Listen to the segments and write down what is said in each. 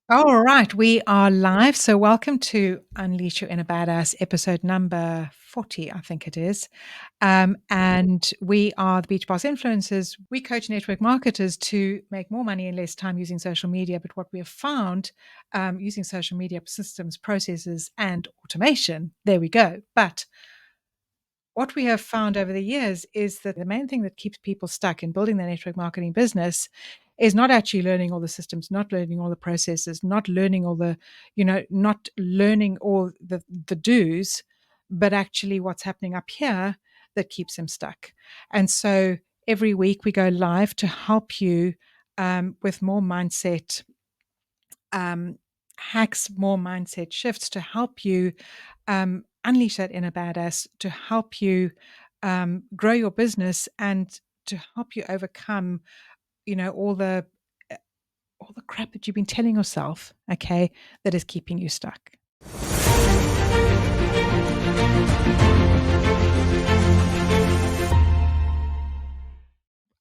All right, we are live. So, welcome to Unleash Your Inner Badass episode number 40, I think it is. And we are the Beach Boss Influencers. We coach network marketers to make more money in less time using social media. But what we have found using social media systems, processes, and automation, there we go. But what we have found over the years is that the main thing that keeps people stuck in building their network marketing business is not actually learning all the systems, not learning all the processes, not learning all the, not learning all the do's, but actually what's happening up here that keeps them stuck. And so every week we go live to help you with more mindset um, hacks, more mindset shifts to help you unleash that inner badass, to help you grow your business, and to help you overcome, all uh, the crap that you've been telling yourself, okay, that is keeping you stuck.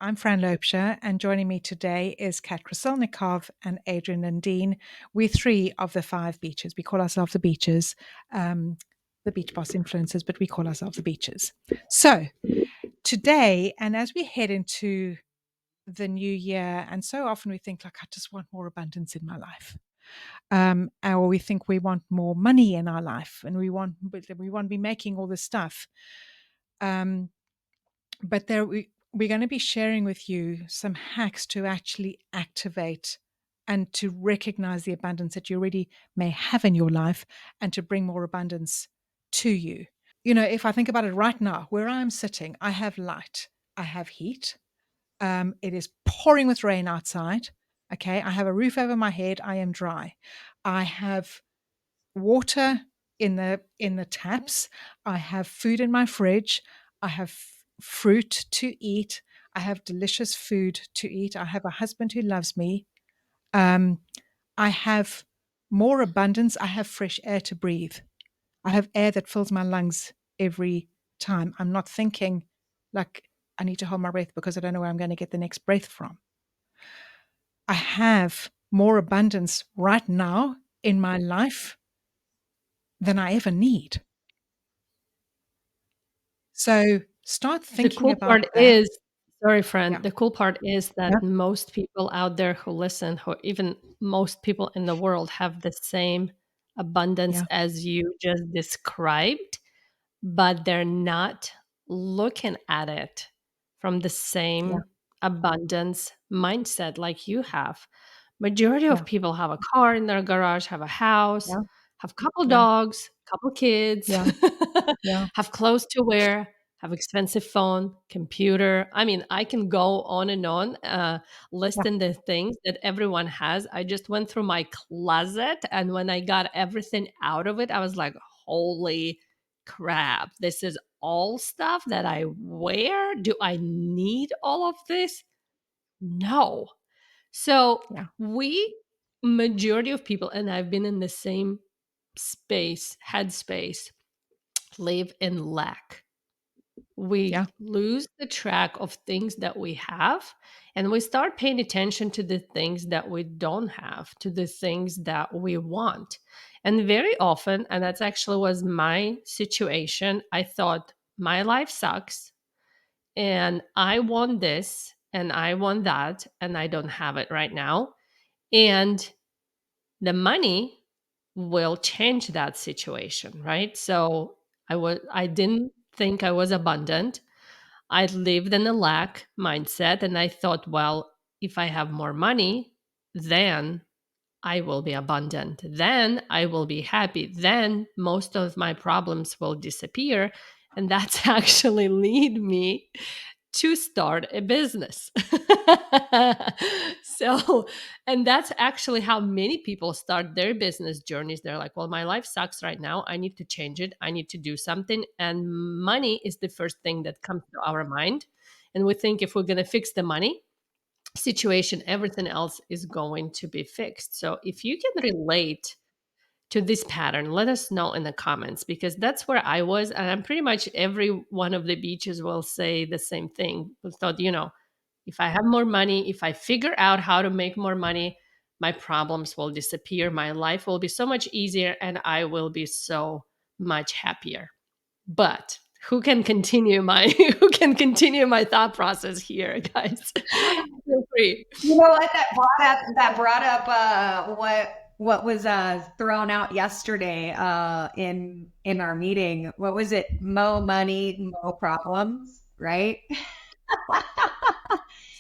I'm Fran Lopesha, and joining me today is Kat Krasilnikov and Adrian Lundeen. We're three of the five beaches. We call ourselves the beaches, the Beach Boss Influencers, but we call ourselves the beaches. So today, and as we head into the new year, and so often we think like, I just want more abundance in my life. Or we think we want more money in our life, and we want to be making all this stuff. But we're going to be sharing with you some hacks to actually activate and to recognize the abundance that you already may have in your life and to bring more abundance to you. If I think about it right now, where I'm sitting, I have light, I have heat. It is pouring with rain outside. Okay. I have a roof over my head. I am dry. I have water in the taps. I have food in my fridge. I have fruit to eat. I have delicious food to eat. I have a husband who loves me. Um, I have more abundance. I have fresh air to breathe. I have air that fills my lungs every time. I'm not thinking like I need to hold my breath because I don't know where I'm going to get the next breath from. I have more abundance right now in my life than I ever need. So start The thinking cool about part that. is, sorry, friend, Yeah. the cool part is Yeah. that most people out there who listen, who even most people in the world have the same abundance Yeah. as you just described, but they're not looking at it from the Yeah. same abundance mindset like you have. Majority of Yeah. people have a car in their garage, have a house, Yeah. have couple Yeah. dogs, couple kids, Yeah. Yeah. have clothes to wear, have expensive phone, computer. I mean, I can go on and on, Yeah. listing the things that everyone has. I just went through my closet, and when I got everything out of it, I was like, holy crap, this is all stuff that I wear. Do I need all of this? No. So Yeah. we, majority of people, and I've been in the same space, headspace, live in lack. We Yeah. lose the track of things that we have, and we start paying attention to the things that we don't have, to the things that we want. And very often, and that's actually was my situation, I thought my life sucks and I want this and I want that and I don't have it right now. And the money will change that situation, right? So I didn't think I was abundant. I lived in a lack mindset and I thought, well, if I have more money, then I will be abundant. Then I will be happy. Then most of my problems will disappear. And that's actually lead me to start a business. So, and that's actually how many people start their business journeys. They're like, well, my life sucks right now. I need to change it. I need to do something. And money is the first thing that comes to our mind. And we think if we're going to fix the money situation, everything else is going to be fixed. So if you can relate to this pattern, let us know in the comments because that's where I was. And I'm pretty much every one of the beaches will say the same thing. We thought, if I have more money, if I figure out how to make more money, my problems will disappear, my life will be so much easier, and I will be so much happier. But who can continue my who can continue my thought process here, guys? Feel free. You know what? That brought up what was thrown out yesterday in our meeting. What was it? Mo money, mo problems, right?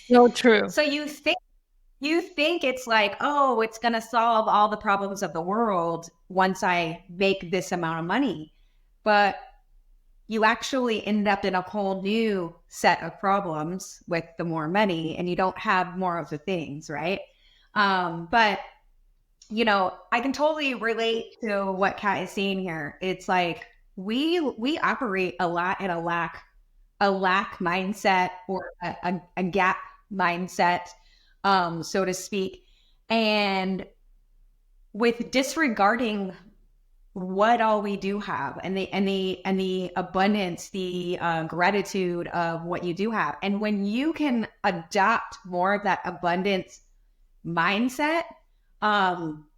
So true. So you think it's like, oh, it's gonna solve all the problems of the world once I make this amount of money. But you actually end up in a whole new set of problems with the more money, and you don't have more of the things, right? But I can totally relate to what Kat is saying here. It's like we operate a lot in a lack mindset, or a gap mindset, so to speak, and with disregarding what all we do have, and the abundance, the gratitude of what you do have. And when you can adopt more of that abundance mindset,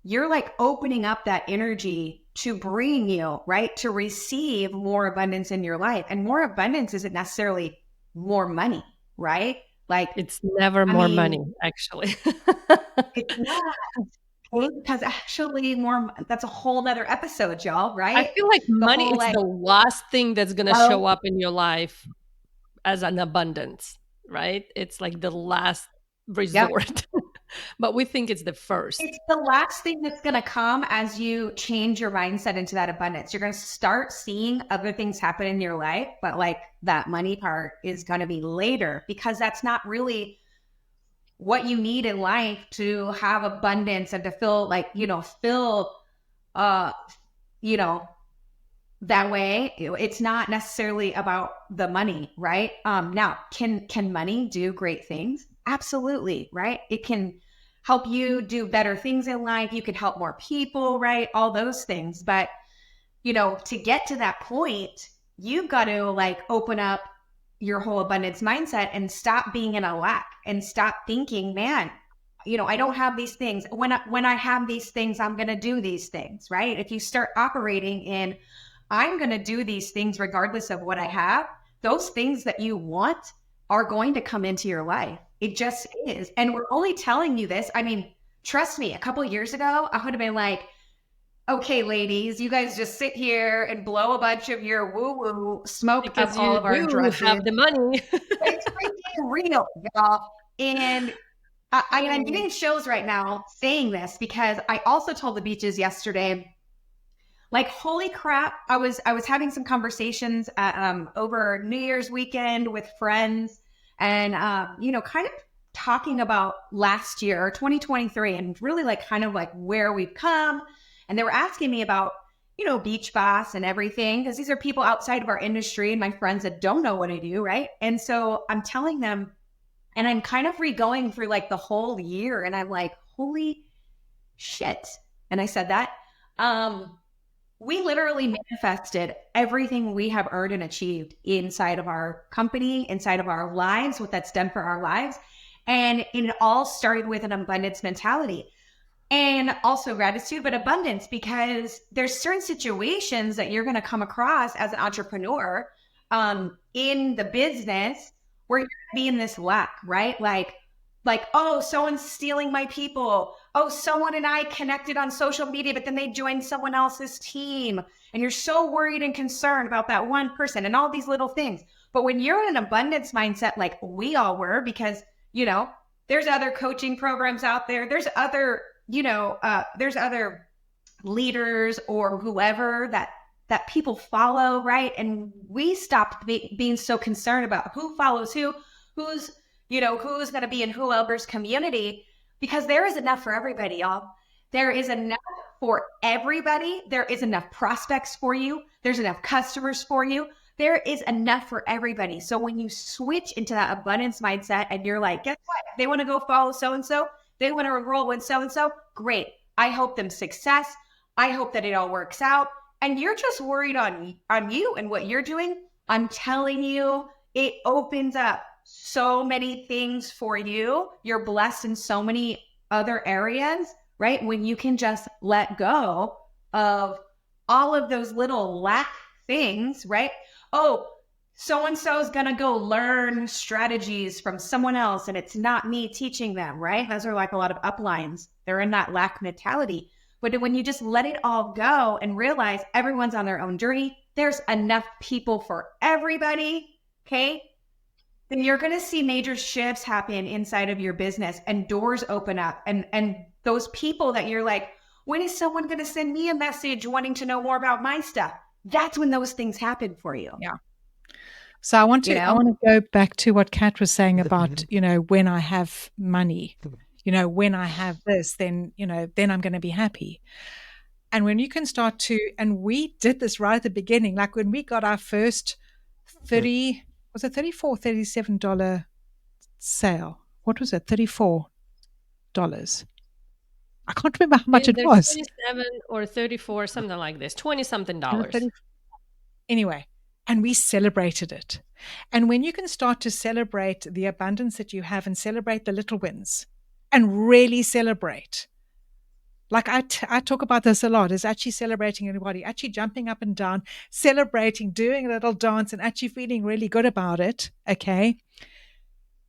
you're like opening up that energy to bring you, right, to receive more abundance in your life. And more abundance isn't necessarily more money, right? Like, It's never I more money, mean, actually. it's not, because actually that's a whole nother episode, y'all, I right? feel like The money whole, is like, the last thing that's gonna oh, show up in your life as an abundance, right? It's like the last yep. resort, but we think it's the first. It's the last thing that's going to come as you change your mindset into that abundance. You're going to start seeing other things happen in your life, but like that money part is going to be later, because that's not really what you need in life to have abundance and to feel like, uh, you know, that way. It's not necessarily about the money, right? Now, can money do great things? Absolutely, right? It can help you do better things in life. You can help more people, right? All those things. But to get to that point, you've got to like open up your whole abundance mindset and stop being in a lack, and stop thinking, man, I don't have these things. When I have these things, I'm going to do these things, right? If you start operating in, I'm going to do these things regardless of what I have, those things that you want are going to come into your life. It just is. And we're only telling you this. I mean, trust me, a couple of years ago, I would have been like, okay, ladies, you guys just sit here and blow a bunch of your woo-woo smoke up Because all you of our do dresses. have the money. It's freaking real, y'all. And I'm getting chills right now saying this, because I also told the beaches yesterday, like, holy crap, I was having some conversations over New Year's weekend with friends, and kind of talking about last year, 2023, and really like kind of like where we've come. And they were asking me about Beach Boss and everything, because these are people outside of our industry and my friends that don't know what I do, right? And so I'm telling them, and I'm kind of re-going through like the whole year, and I'm like, holy shit. And I said that. We literally manifested everything we have earned and achieved inside of our company, inside of our lives, what that's done for our lives. And it all started with an abundance mentality, and also gratitude, but abundance, because there's certain situations that you're going to come across as an entrepreneur, in the business, where you're going to be in this lack, right? Like, oh, someone's stealing my people. Oh, someone and I connected on social media, but then they joined someone else's team. And you're so worried and concerned about that one person and all these little things. But when you're in an abundance mindset, like we all were, because, there's other coaching programs out there. There's other leaders or whoever that people follow, right? And we stopped being so concerned about who follows who's who's going to be in whoever's community, because there is enough for everybody, y'all. There is enough for everybody. There is enough prospects for you. There's enough customers for you. There is enough for everybody. So when you switch into that abundance mindset, and you're like, guess what? They want to go follow so-and-so. They want to enroll with so-and-so. Great. I hope them success. I hope that it all works out. And you're just worried on you and what you're doing. I'm telling you, it opens up so many things for you. You're blessed in so many other areas, right? When you can just let go of all of those little lack things, right? Oh, so and so is going to go learn strategies from someone else and it's not me teaching them, right? Those are like a lot of uplines. They're in that lack mentality. But when you just let it all go and realize everyone's on their own journey, there's enough people for everybody, okay? Then you're going to see major shifts happen inside of your business and doors open up, and those people that you're like, when is someone going to send me a message wanting to know more about my stuff? That's when those things happen for you, Yeah. So I want you to I know? want to go back to what Kat was saying about, when I have money, when I have this, then, then I'm going to be happy. And when you can start to, and we did this right at the beginning, like when we got our first 30, was it 34, $37 sale? What was it? $34. I can't remember how much it Either was. 27 or 34, something like this, 20 something Was it dollars. 30? Anyway, and we celebrated it. And when you can start to celebrate the abundance that you have and celebrate the little wins and really celebrate, like I talk about this a lot, is actually celebrating anybody, actually jumping up and down, celebrating, doing a little dance and actually feeling really good about it. Okay.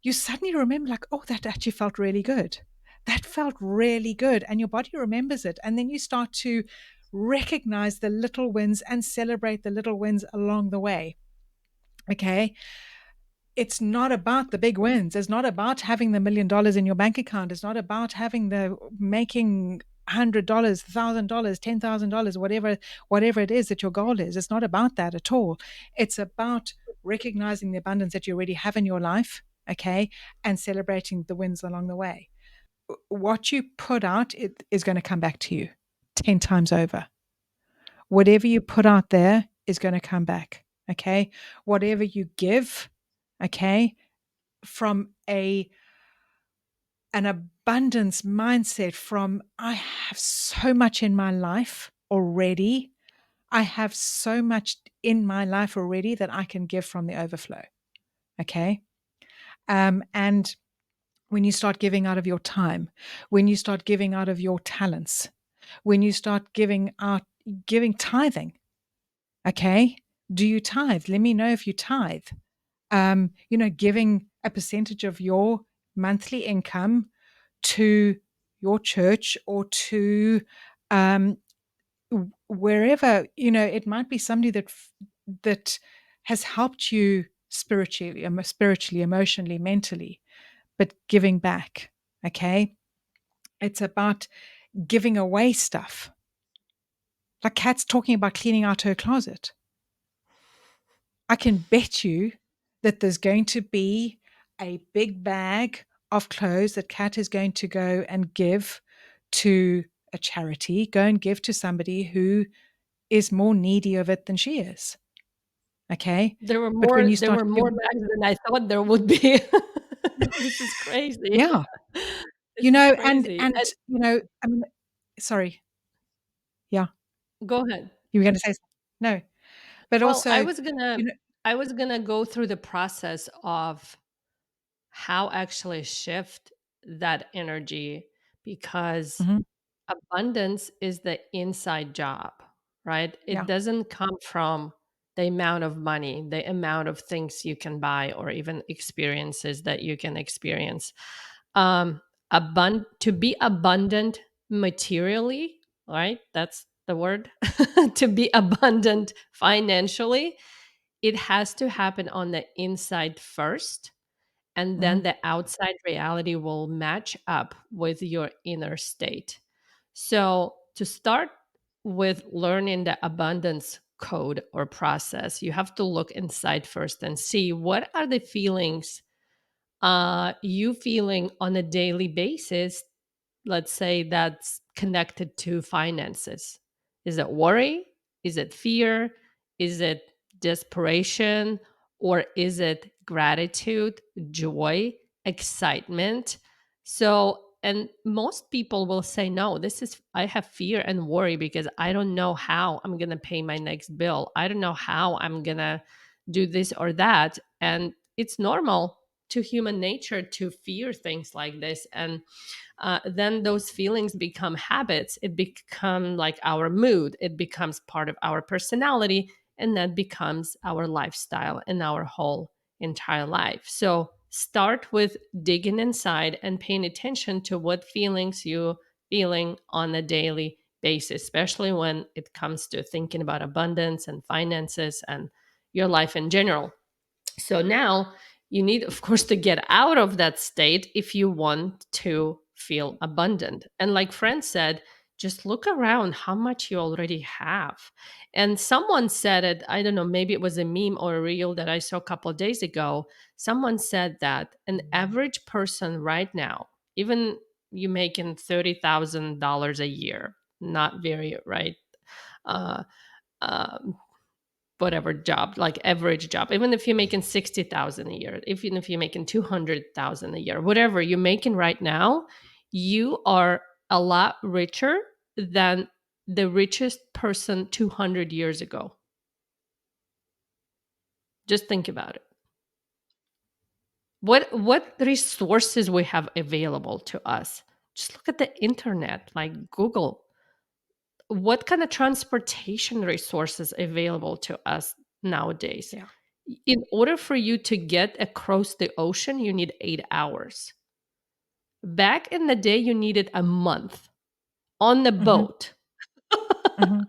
You suddenly remember, like, oh, that actually felt really good. That felt really good. And your body remembers it. And then you start to recognize the little wins and celebrate the little wins along the way. Okay. It's not about the big wins. It's not about having the $1 million in your bank account. It's not about having the making $100, $1,000, $10,000, whatever it is that your goal is. It's not about that at all. It's about recognizing the abundance that you already have in your life, okay, and celebrating the wins along the way. What you put out is going to come back to you 10 times over. Whatever you put out there is going to come back, okay? Whatever you give, okay, from an abundance mindset, from I have so much in my life already. I have so much in my life already that I can give from the overflow. Okay. And when you start giving out of your time, when you start giving out of your talents, when you start giving tithing, okay, do you tithe? Let me know if you tithe. Giving a percentage of your monthly income to your church or to um, wherever, it might be somebody that has helped you spiritually, emotionally, mentally, but giving back. Okay, it's about giving away stuff. Like Kat's talking about cleaning out her closet. I can bet you that there's going to be a big bag of clothes that Kat is going to go and give to a charity, go and give to somebody who is more needy of it than she is. Okay. There were But when more you there start were to more bags than I thought there would be. This is crazy. yeah, This is and crazy. And I mean, sorry. Yeah. go ahead. You were going to say something? No, but Well, also, you know, I was gonna go through the process of how actually shift that energy, because mhm, abundance is the inside job, right? It yeah. doesn't come from the amount of money, the amount of things you can buy, or even experiences that you can experience. To be abundant materially, right? That's the word. To be abundant financially, it has to happen on the inside first, and then Mhm, the outside reality will match up with your inner state. So, to start with learning the abundance code or process, you have to look inside first and see what are the feelings you feeling on a daily basis, let's say, that's connected to finances. Is it worry? Is it fear? Is it desperation? Or is it gratitude, joy, excitement? So, and most people will say, no, this is, I have fear and worry because I don't know how I'm going to pay my next bill. I don't know how I'm going to do this or that. And it's normal. to human nature to fear things like this. And then those feelings become habits. It become like our mood. It becomes part of our personality, and that becomes our lifestyle and our whole entire life. So start with digging inside and paying attention to what feelings you feeling on a daily basis, especially when it comes to thinking about abundance and finances and your life in general. So now you need, of course, to get out of that state if you want to feel abundant. And like Fran said, just look around how much you already have. And someone said it, I don't know, maybe it was a meme or a reel that I saw a couple of days ago. Someone said that an average person right now, even you making $30,000 a year, not very, right? Uh, um, whatever job, like average job, even if you're making 60,000 a year, even if you're making 200,000 a year, whatever you're making right now, you are a lot richer than the richest person 200 years ago. Just think about it. What resources we have available to us? Just look at the internet, like Google. What kind of transportation resources available to us nowadays? Yeah. In order for you to get across the ocean, you need 8 hours. Back in the day, you needed a month on the Hmm. boat. Hmm.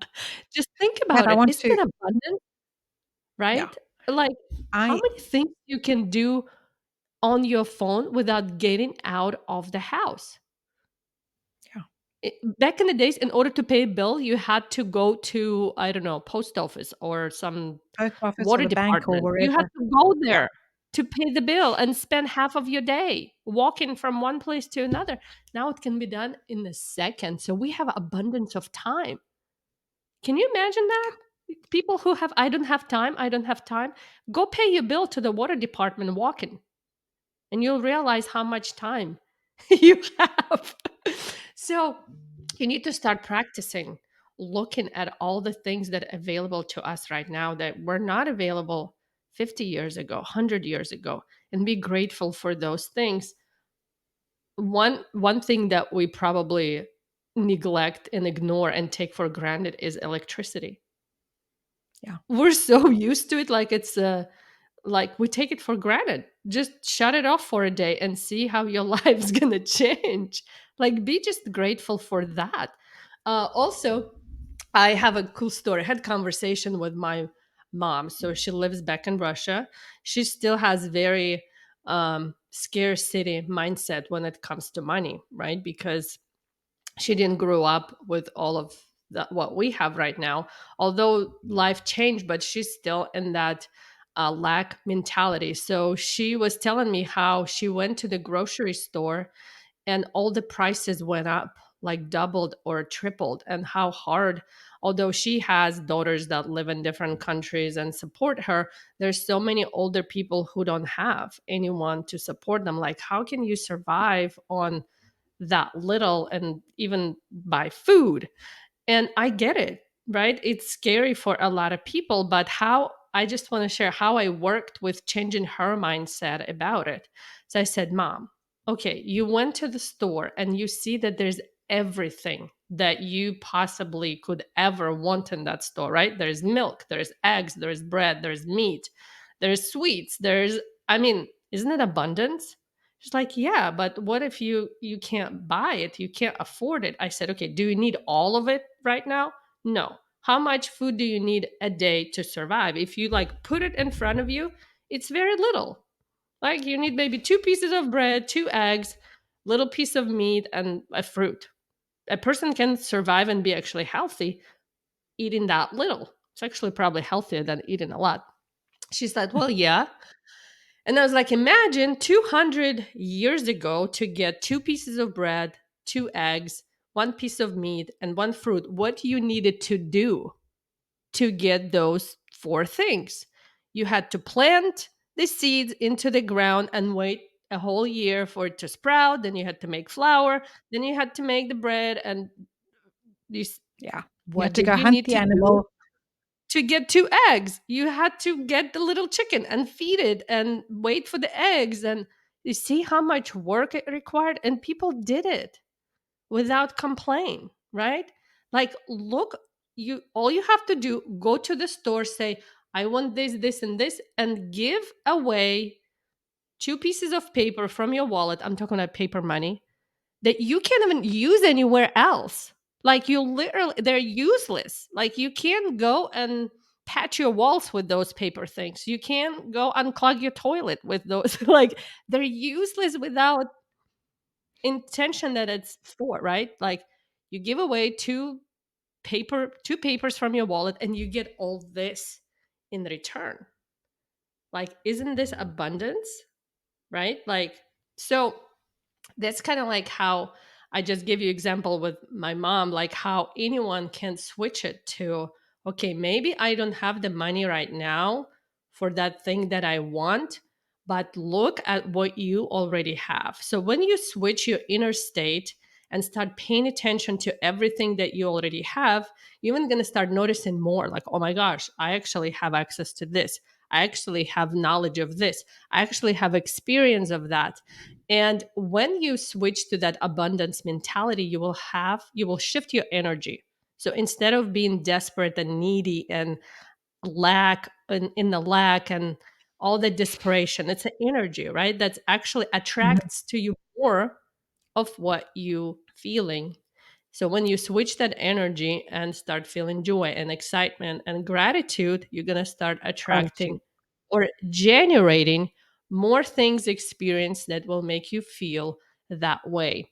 Just think And about I it. want Isn't to, it abundant, yeah, right? Like, how I, many things you can do on your phone without getting out of the house? yeah, Back in the days, in order to pay a bill, you had to go to, I don't know, post office or some post office or water the bank or department. You had wherever. to go Yeah. there to pay the bill and spend half of your day walking from one place to another. Now it can be done in a second. So we have abundance of time. Can you imagine that? People who have, I don't have time, go pay your bill to the water department walking, and you'll realize how much time you have. So you need to start practicing looking at all the things that are available to us right now that were not available 50 years ago, 100 years ago, and be grateful for those things. One thing that we probably neglect and ignore and take for granted is electricity. Yeah. We're so used to it, like it's like we take it for granted. Just shut it off for a day and see how your life's gonna change. Like, be just grateful for that. Also, I have a cool story. I had conversation with my mom. So she lives back in Russia. She still has very scarcity mindset when it comes to money, right? Because she didn't grow up with all of what we have right now. Although life changed, but she's still in that lack mentality. So she was telling me how she went to the grocery store and all the prices went up, like doubled or tripled, and how hard, although she has daughters that live in different countries and support her, there's so many older people who don't have anyone to support them. Like, how can you survive on that little and even buy food? And I get it, right? It's scary for a lot of people, but how, I just want to share how I worked with changing her mindset about it. So I said, Mom, okay, you went to the store and you see that there's everything that you possibly could ever want in that store, right? There's milk, there's eggs, there's bread, there's meat, there's sweets, I mean, isn't it abundance? She's like, yeah, but what if you can't buy it? You can't afford it. I said, okay, do you need all of it right now? No. How much food do you need a day to survive? If you like put it in front of you, it's very little. Like, you need maybe two pieces of bread, two eggs, little piece of meat, and a fruit. A person can survive and be actually healthy eating that little. It's actually probably healthier than eating a lot. She said, well, yeah. And I was like, imagine 200 years ago to get two pieces of bread, two eggs, one piece of meat, and one fruit, what you needed to do to get those four things. You had to plant the seeds into the ground and wait a whole year for it to sprout. Then you had to make flour. Then you had to make the bread. And this, Yeah. You have what to did go you hunt need the to do? animal. to get 2 eggs. You had to get the little chicken and feed it and wait for the eggs. And you see how much work it required? And people did it without complaint, right? Like, look, you all you have to do, go to the store, say, I want this, this, and this, and give away 2 pieces of paper from your wallet. I'm talking about paper money that you can't even use anywhere else. Like, you literally, they're useless. Like, you can't go and patch your walls with those paper things. You can't go unclog your toilet with those. Like, they're useless without intention that it's for, right? Like, you give away two papers from your wallet and you get all this in return. Like, isn't this abundance, right? Like, so that's kind of like how I just gave you example with my mom, like how anyone can switch it to, okay, maybe I don't have the money right now for that thing that I want, but look at what you already have. So when you switch your inner state and start paying attention to everything that you already have, you're even going to start noticing more, like, oh my gosh, I actually have access to this. I actually have knowledge of this. I actually have experience of that. And when you switch to that abundance mentality, you will shift your energy. So instead of being desperate and needy and lack in the lack and all the desperation, it's an energy, right? That actually Mhm. attracts to you more of what you feeling. So when you switch that energy and start feeling joy and excitement and gratitude, you're going to start attracting Gratitude. or generating more things experience that will make you feel that way.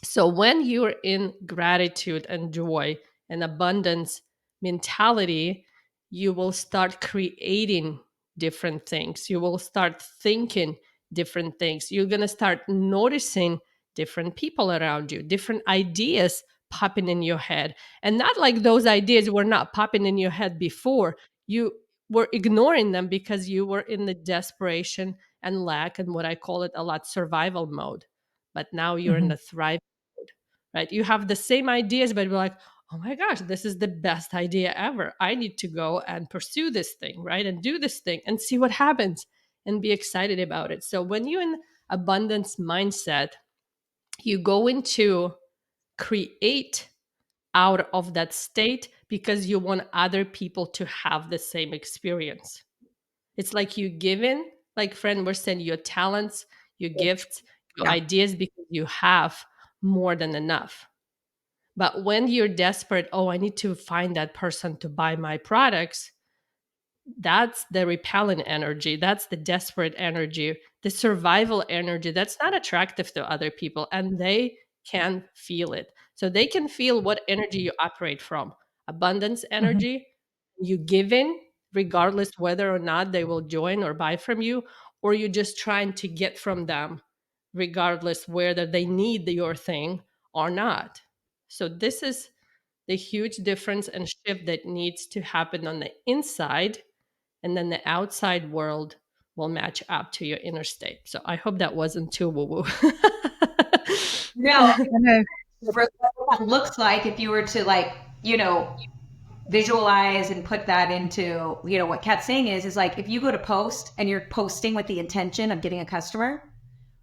So when you're in gratitude and joy and abundance mentality, you will start creating different things. You will start thinking different things. You're going to start noticing different people around you, different ideas popping in your head. And not like those ideas were not popping in your head before. You were ignoring them because you were in the desperation and lack and what I call it a lot survival mode. But now you're in Mhm. the thrive, right? You have the same ideas, but you're like, oh my gosh, this is the best idea ever. I need to go and pursue this thing, right? And do this thing and see what happens and be excited about it. So when you're in abundance mindset, you go into create out of that state because you want other people to have the same experience. It's like you give in, like friend we're saying, your talents, your gifts, your Yeah. ideas, because you have more than enough. But when you're desperate, oh, I need to find that person to buy my products, that's the repellent energy. That's the desperate energy, the survival energy that's not attractive to other people. And they can feel it. So they can feel what energy you operate from abundance Mhm. energy, you give in, regardless whether or not they will join or buy from you, or you're just trying to get from them, regardless whether they need your thing or not. So this is the huge difference and shift that needs to happen on the inside, and then the outside world will match up to your inner state. So I hope that wasn't too woo woo. No, I know. what that looks like if you were to like, you know, visualize and put that into, you know, what Kat's saying is like if you go to post and you're posting with the intention of getting a customer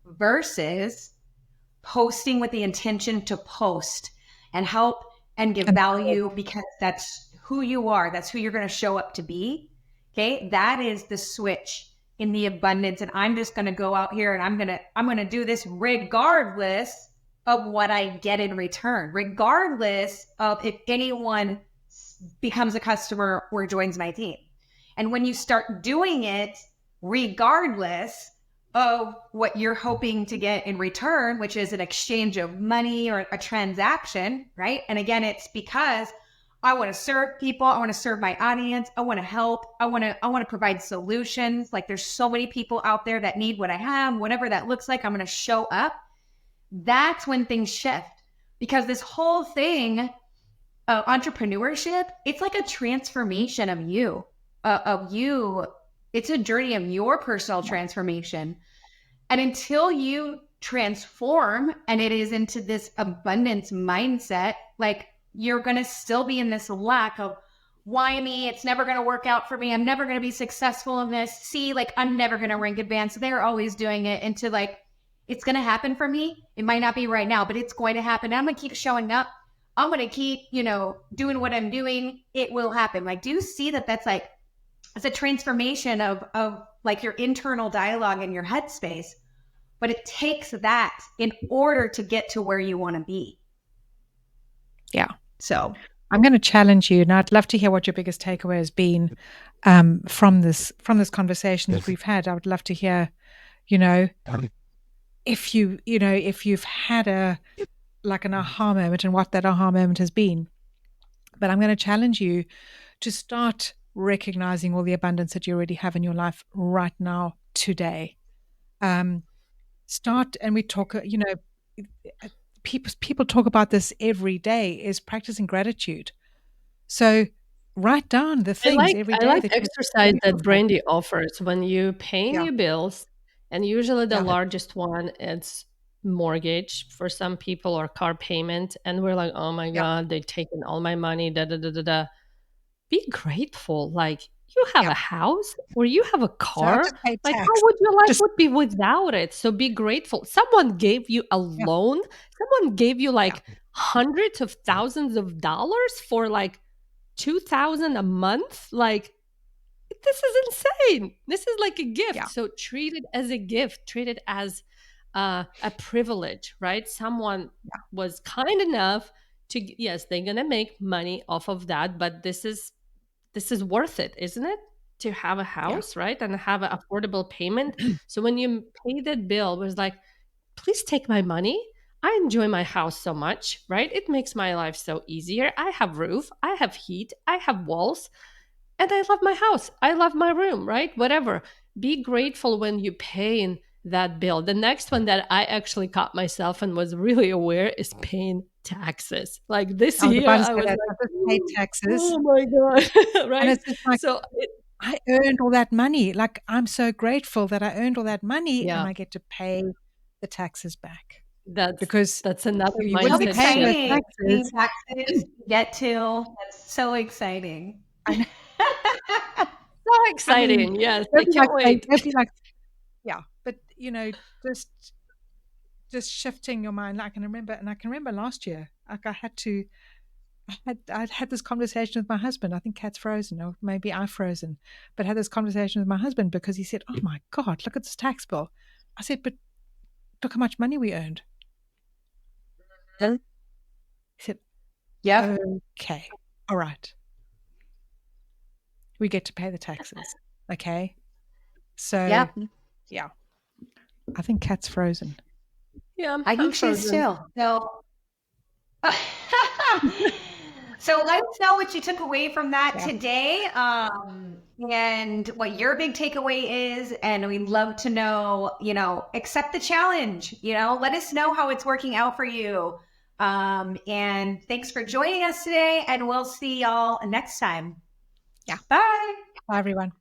versus posting with the intention to post and help and give And value because that's who you are. That's who you're going to show up to be. Okay. That is the switch in the abundance. And I'm just going to go out here and I'm going to do this regardless of what I get in return, regardless of if anyone becomes a customer or joins my team. And when you start doing it, regardless of what you're hoping to get in return, which is an exchange of money or a transaction, right? And again, it's because I want to serve people, I want to serve my audience, I want to help, I want to provide solutions. Like there's so many people out there that need what I have, whatever that looks like, I'm going to show up. That's when things shift because this whole thing entrepreneurship, it's like a transformation of you. It's a journey of your personal transformation. And until you transform and it is into this abundance mindset, like you're going to still be in this lack of why me? It's never going to work out for me. I'm never going to be successful in this. See, like, I'm never going to rank advance. They're always doing it into like, it's going to happen for me. It might not be right now, but it's going to happen. I'm going to keep showing up. I'm going to keep, doing what I'm doing. It will happen. Like, do you see that that's like, it's a transformation of like your internal dialogue in your headspace, but it takes that in order to get to where you want to be. Yeah. So I'm going to challenge you, and I'd love to hear what your biggest takeaway has been from this conversation that we've had. I would love to hear, if you've had an aha moment and what that aha moment has been. But I'm going to challenge you to start recognizing all the abundance that you already have in your life right now, today. Start, and we talk, people talk about this every day, is practicing gratitude. So write down the things every I day like that you're exercise that grateful for. Brandy offers when you paying Yeah, your bills, and usually the yeah, largest one is mortgage for some people or car payment, and we're like, oh my yeah, god, they've taken all my money. Da da da da da. Be grateful. Like you have yeah. a house or you have a So I car. just pay Like how tax. would your life Just would be without it? So be grateful. Someone gave you a yeah, loan. Someone gave you yeah, like hundreds of thousands of dollars for like 2,000 a month. Like this is insane. This is like a gift. yeah, So treat it as a gift. Treat it as a privilege, right? Someone yeah, was kind enough to, yes, they're gonna make money off of that, but this is worth it, isn't it? To have a yeah, house, right, and have an affordable payment. So when you pay that bill, it was like, please take my money. I enjoy my house so much, right? It makes my life so easier. I have roof, I have heat, I have walls, and I love my house. I love my room, right? Whatever. Be grateful when you pay in that bill. The next one that I actually caught myself and was really aware is paying taxes. Like this I was year, about to I say was that. I like, just pay taxes, oh my God, and right? it's just like, So, I earned all that money. Like, I'm so grateful that I earned all that money and yeah, I get to pay the taxes back, that's because that's another you wouldn't so be mindset paying those shift. exciting. Paying taxes. taxes, get to. That's so exciting. I know. So I mean, exciting. Yes, I they'd be like can't saying, wait. they'd be like, yeah, but just shifting your mind. I can remember last year, like I'd had this conversation with my husband. I think Kat's frozen, or maybe I've frozen, but had this conversation with my husband because he said, "Oh my God, look at this tax bill." I said, "But look how much money we earned." Huh? He said, Yep. "Okay, all right, we get to pay the taxes." Okay, so Yep. yeah, I think Kat's frozen. Yeah, I I'm think she's frozen. still. So so let us know what you took away from that Yeah, today, and what your big takeaway is. And we'd love to know, accept the challenge, let us know how it's working out for you. And thanks for joining us today, and we'll see y'all next time. yeah. Bye. Bye, everyone.